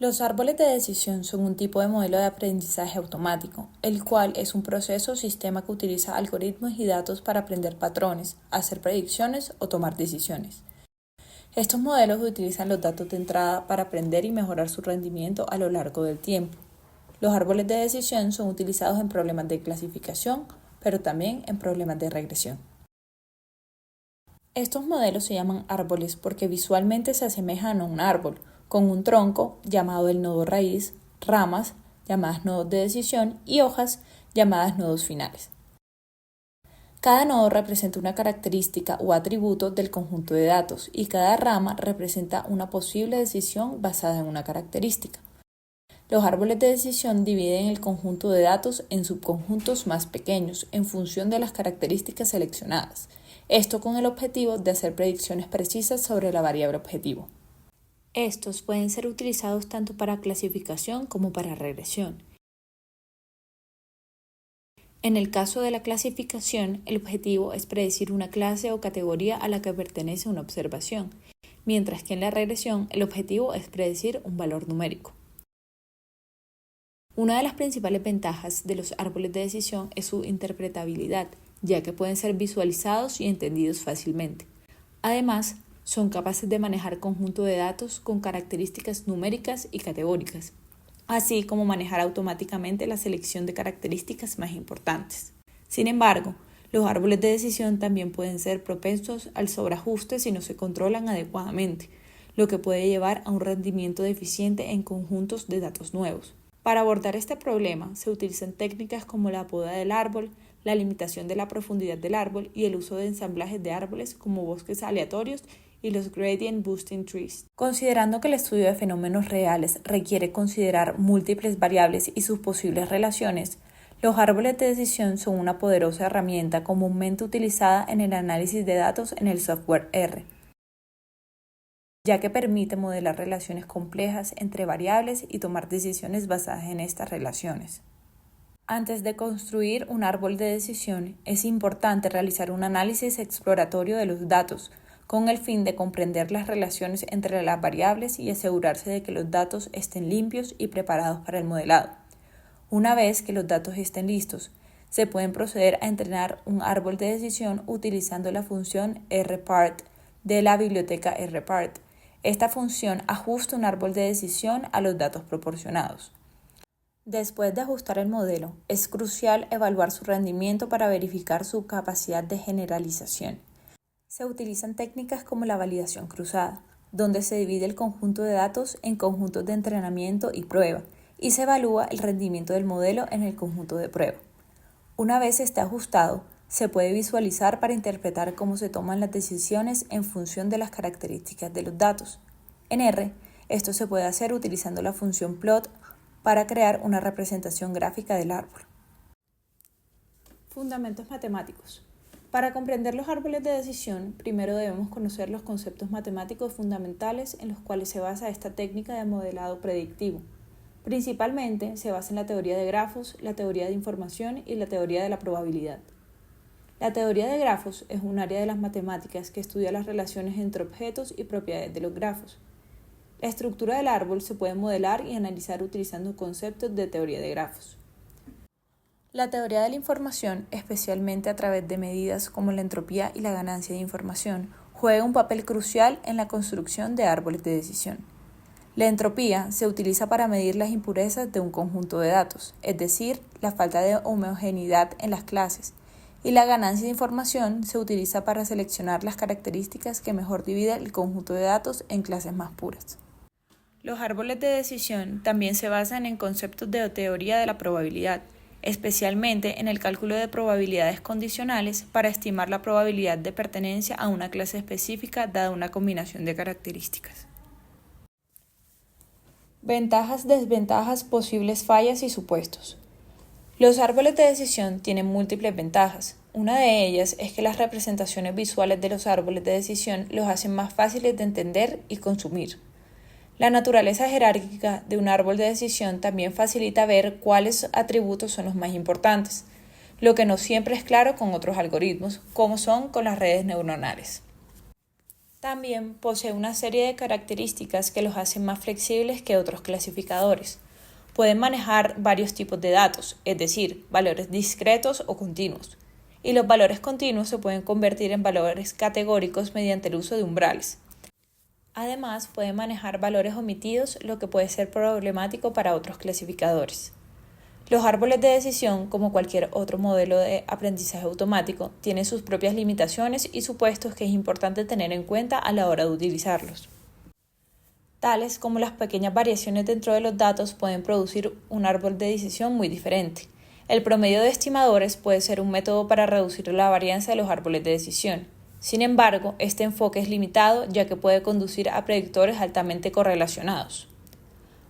Los árboles de decisión son un tipo de modelo de aprendizaje automático, el cual es un proceso o sistema que utiliza algoritmos y datos para aprender patrones, hacer predicciones o tomar decisiones. Estos modelos utilizan los datos de entrada para aprender y mejorar su rendimiento a lo largo del tiempo. Los árboles de decisión son utilizados en problemas de clasificación, pero también en problemas de regresión. Estos modelos se llaman árboles porque visualmente se asemejan a un árbol, con un tronco llamado el nodo raíz, ramas llamadas nodos de decisión y hojas llamadas nodos finales. Cada nodo representa una característica o atributo del conjunto de datos y cada rama representa una posible decisión basada en una característica. Los árboles de decisión dividen el conjunto de datos en subconjuntos más pequeños en función de las características seleccionadas, esto con el objetivo de hacer predicciones precisas sobre la variable objetivo. Estos pueden ser utilizados tanto para clasificación como para regresión. En el caso de la clasificación, el objetivo es predecir una clase o categoría a la que pertenece una observación, mientras que en la regresión el objetivo es predecir un valor numérico. Una de las principales ventajas de los árboles de decisión es su interpretabilidad, ya que pueden ser visualizados y entendidos fácilmente. Además, son capaces de manejar conjunto de datos con características numéricas y categóricas, así como manejar automáticamente la selección de características más importantes. Sin embargo, los árboles de decisión también pueden ser propensos al sobreajuste si no se controlan adecuadamente, lo que puede llevar a un rendimiento deficiente en conjuntos de datos nuevos. Para abordar este problema, se utilizan técnicas como la poda del árbol, la limitación de la profundidad del árbol y el uso de ensamblajes de árboles como bosques aleatorios y los gradient boosting trees. Considerando que el estudio de fenómenos reales requiere considerar múltiples variables y sus posibles relaciones, los árboles de decisión son una poderosa herramienta comúnmente utilizada en el análisis de datos en el software R, ya que permite modelar relaciones complejas entre variables y tomar decisiones basadas en estas relaciones. Antes de construir un árbol de decisión, es importante realizar un análisis exploratorio de los datos, con el fin de comprender las relaciones entre las variables y asegurarse de que los datos estén limpios y preparados para el modelado. Una vez que los datos estén listos, se pueden proceder a entrenar un árbol de decisión utilizando la función rpart de la biblioteca rpart. Esta función ajusta un árbol de decisión a los datos proporcionados. Después de ajustar el modelo, es crucial evaluar su rendimiento para verificar su capacidad de generalización. Se utilizan técnicas como la validación cruzada, donde se divide el conjunto de datos en conjuntos de entrenamiento y prueba, y se evalúa el rendimiento del modelo en el conjunto de prueba. Una vez esté ajustado, se puede visualizar para interpretar cómo se toman las decisiones en función de las características de los datos. En R, esto se puede hacer utilizando la función plot para crear una representación gráfica del árbol. Fundamentos matemáticos. Para comprender los árboles de decisión, primero debemos conocer los conceptos matemáticos fundamentales en los cuales se basa esta técnica de modelado predictivo. Principalmente se basa en la teoría de grafos, la teoría de información y la teoría de la probabilidad. La teoría de grafos es un área de las matemáticas que estudia las relaciones entre objetos y propiedades de los grafos. La estructura del árbol se puede modelar y analizar utilizando conceptos de teoría de grafos. La teoría de la información, especialmente a través de medidas como la entropía y la ganancia de información, juega un papel crucial en la construcción de árboles de decisión. La entropía se utiliza para medir las impurezas de un conjunto de datos, es decir, la falta de homogeneidad en las clases, y la ganancia de información se utiliza para seleccionar las características que mejor dividen el conjunto de datos en clases más puras. Los árboles de decisión también se basan en conceptos de teoría de la probabilidad, especialmente en el cálculo de probabilidades condicionales para estimar la probabilidad de pertenencia a una clase específica dada una combinación de características. Ventajas, desventajas, posibles fallas y supuestos. Los árboles de decisión tienen múltiples ventajas. Una de ellas es que las representaciones visuales de los árboles de decisión los hacen más fáciles de entender y consumir. La naturaleza jerárquica de un árbol de decisión también facilita ver cuáles atributos son los más importantes, lo que no siempre es claro con otros algoritmos, como son con las redes neuronales. También posee una serie de características que los hacen más flexibles que otros clasificadores. Pueden manejar varios tipos de datos, es decir, valores discretos o continuos. Y los valores continuos se pueden convertir en valores categóricos mediante el uso de umbrales. Además, puede manejar valores omitidos, lo que puede ser problemático para otros clasificadores. Los árboles de decisión, como cualquier otro modelo de aprendizaje automático, tienen sus propias limitaciones y supuestos que es importante tener en cuenta a la hora de utilizarlos. Tales como las pequeñas variaciones dentro de los datos pueden producir un árbol de decisión muy diferente. El promedio de estimadores puede ser un método para reducir la varianza de los árboles de decisión. Sin embargo, este enfoque es limitado ya que puede conducir a predictores altamente correlacionados.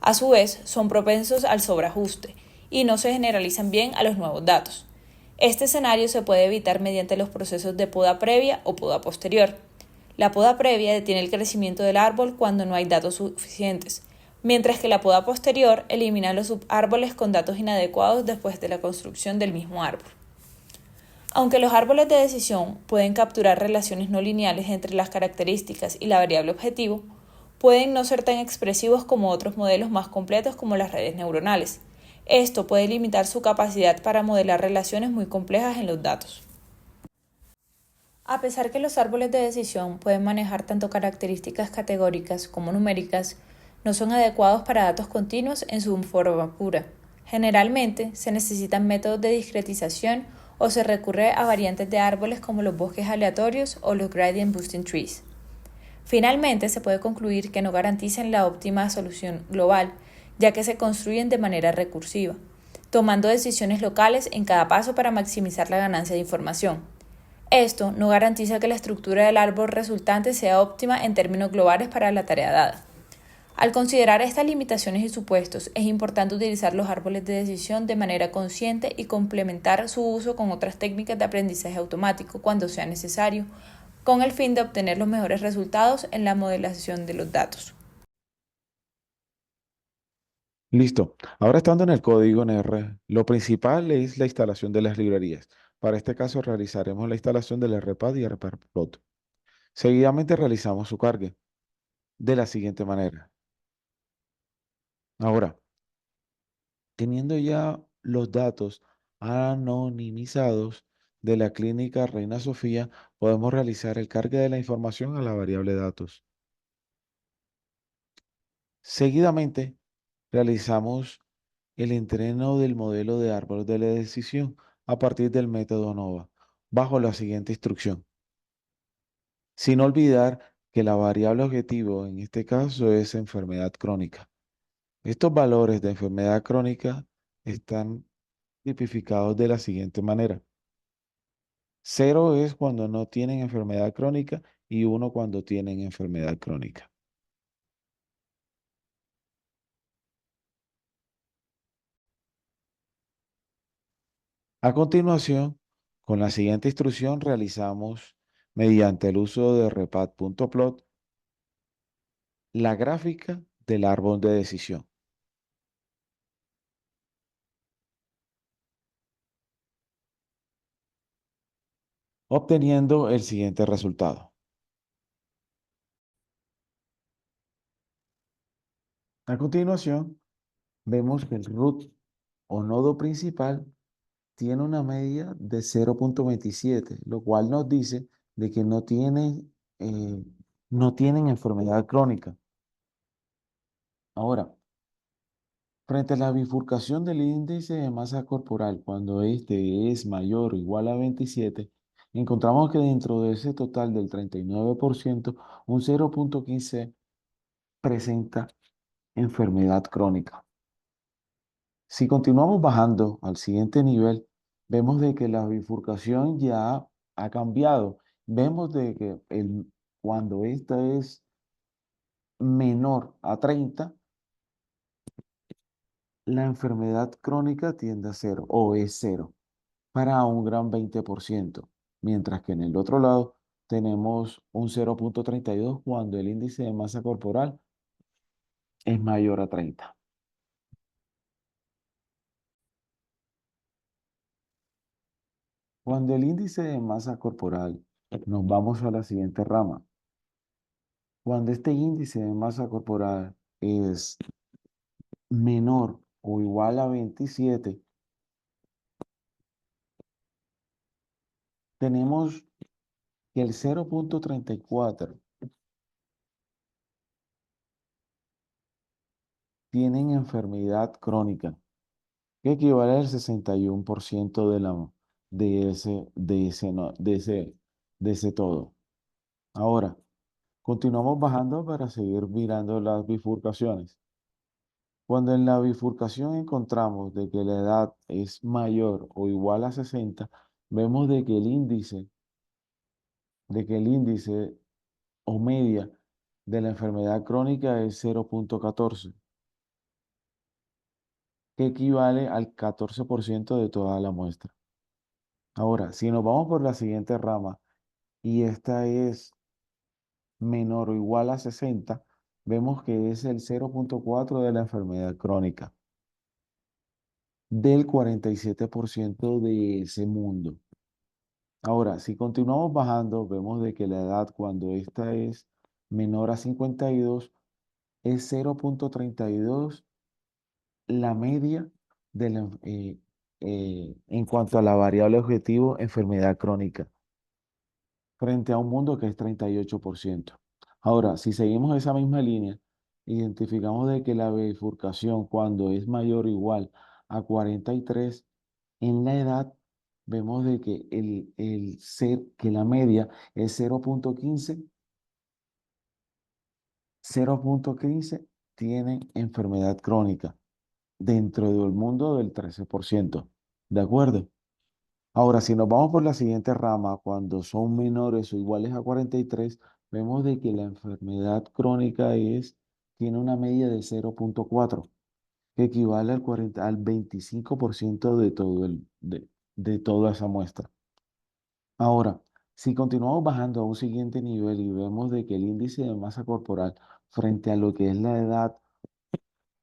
A su vez, son propensos al sobreajuste y no se generalizan bien a los nuevos datos. Este escenario se puede evitar mediante los procesos de poda previa o poda posterior. La poda previa detiene el crecimiento del árbol cuando no hay datos suficientes, mientras que la poda posterior elimina los subárboles con datos inadecuados después de la construcción del mismo árbol. Aunque los árboles de decisión pueden capturar relaciones no lineales entre las características y la variable objetivo, pueden no ser tan expresivos como otros modelos más completos como las redes neuronales. Esto puede limitar su capacidad para modelar relaciones muy complejas en los datos. A pesar que los árboles de decisión pueden manejar tanto características categóricas como numéricas, no son adecuados para datos continuos en su forma pura. Generalmente se necesitan métodos de discretización o se recurre a variantes de árboles como los bosques aleatorios o los gradient boosting trees. Finalmente, se puede concluir que no garantizan la óptima solución global, ya que se construyen de manera recursiva, tomando decisiones locales en cada paso para maximizar la ganancia de información. Esto no garantiza que la estructura del árbol resultante sea óptima en términos globales para la tarea dada. Al considerar estas limitaciones y supuestos, es importante utilizar los árboles de decisión de manera consciente y complementar su uso con otras técnicas de aprendizaje automático cuando sea necesario, con el fin de obtener los mejores resultados en la modelación de los datos. Listo. Ahora estando en el código en R, lo principal es la instalación de las librerías. Para este caso realizaremos la instalación del RPAD y RPplot. Seguidamente realizamos su carga de la siguiente manera. Ahora, teniendo ya los datos anonimizados de la clínica Reina Sofía, podemos realizar el cargue de la información a la variable datos. Seguidamente, realizamos el entreno del modelo de árbol de la decisión a partir del método NOVA, bajo la siguiente instrucción. Sin olvidar que la variable objetivo en este caso es enfermedad crónica. Estos valores de enfermedad crónica están tipificados de la siguiente manera. 0 es cuando no tienen enfermedad crónica y 1 cuando tienen enfermedad crónica. A continuación, con la siguiente instrucción realizamos, mediante el uso de repad.plot, la gráfica del árbol de decisión, obteniendo el siguiente resultado. A continuación, vemos que el root o nodo principal tiene una media de 0,27, lo cual nos dice de que eh, no tienen enfermedad crónica. Ahora, frente a la bifurcación del índice de masa corporal, cuando este es mayor o igual a 27, encontramos que dentro de ese total del 39%, un 0,15 presenta enfermedad crónica. Si continuamos bajando al siguiente nivel, vemos de que la bifurcación ya ha cambiado. Vemos de que cuando esta es menor a 30, la enfermedad crónica tiende a cero o es cero para un gran 20%, mientras que en el otro lado tenemos un 0,32 cuando el índice de masa corporal es mayor a 30. Cuando el índice de masa corporal, nos vamos a la siguiente rama. Cuando este índice de masa corporal es menor o igual a 27, tenemos que el 0,34 tienen enfermedad crónica, que equivale al 61% de ese todo. Ahora, continuamos bajando para seguir mirando las bifurcaciones. Cuando en la bifurcación encontramos de que la edad es mayor o igual a 60, vemos de que el índice o media de la enfermedad crónica es 0,14, que equivale al 14% de toda la muestra. Ahora, si nos vamos por la siguiente rama y esta es menor o igual a 60, vemos que es el 0,4 de la enfermedad crónica, del 47% de ese mundo. Ahora, si continuamos bajando, vemos de que la edad cuando esta es menor a 52 es 0,32 la media de en cuanto a la variable objetivo enfermedad crónica, frente a un mundo que es 38%. Ahora, si seguimos esa misma línea, identificamos de que la bifurcación cuando es mayor o igual a 43 en la edad, vemos de que que la media es 0,15, 0,15 tienen enfermedad crónica dentro del mundo del 13%. ¿De acuerdo? Ahora, si nos vamos por la siguiente rama, cuando son menores o iguales a 43, vemos de que la enfermedad crónica tiene una media de 0,4, que equivale al 25% de toda esa muestra. Ahora, si continuamos bajando a un siguiente nivel y vemos de que el índice de masa corporal frente a lo que es la edad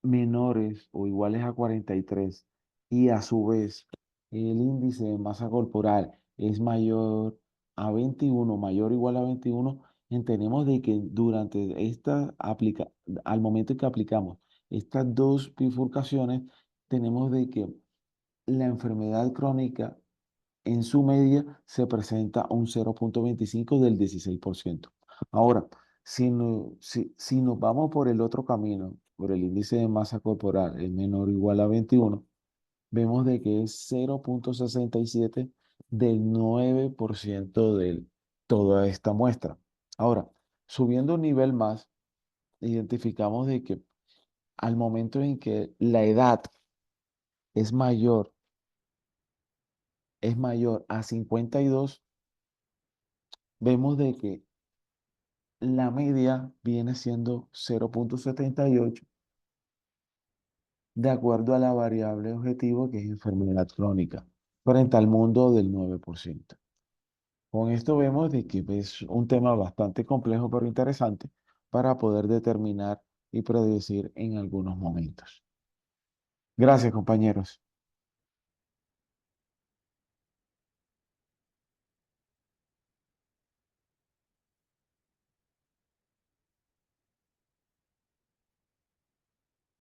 menores o iguales a 43 y a su vez el índice de masa corporal es mayor a 21, mayor o igual a 21, entendemos de que al momento en que aplicamos estas dos bifurcaciones, tenemos de que la enfermedad crónica en su media se presenta un 0,25 del 16%. Ahora, si nos vamos por el otro camino, por el índice de masa corporal, es menor o igual a 21, vemos de que es 0,67 del 9% de toda esta muestra. Ahora, subiendo un nivel más, identificamos de que al momento en que la edad es mayor, es mayor a 52, vemos de que la media viene siendo 0,78 de acuerdo a la variable objetivo que es enfermedad crónica, frente al mundo del 9%. Con esto vemos de que es un tema bastante complejo pero interesante para poder determinar y predecir en algunos momentos. Gracias, compañeros.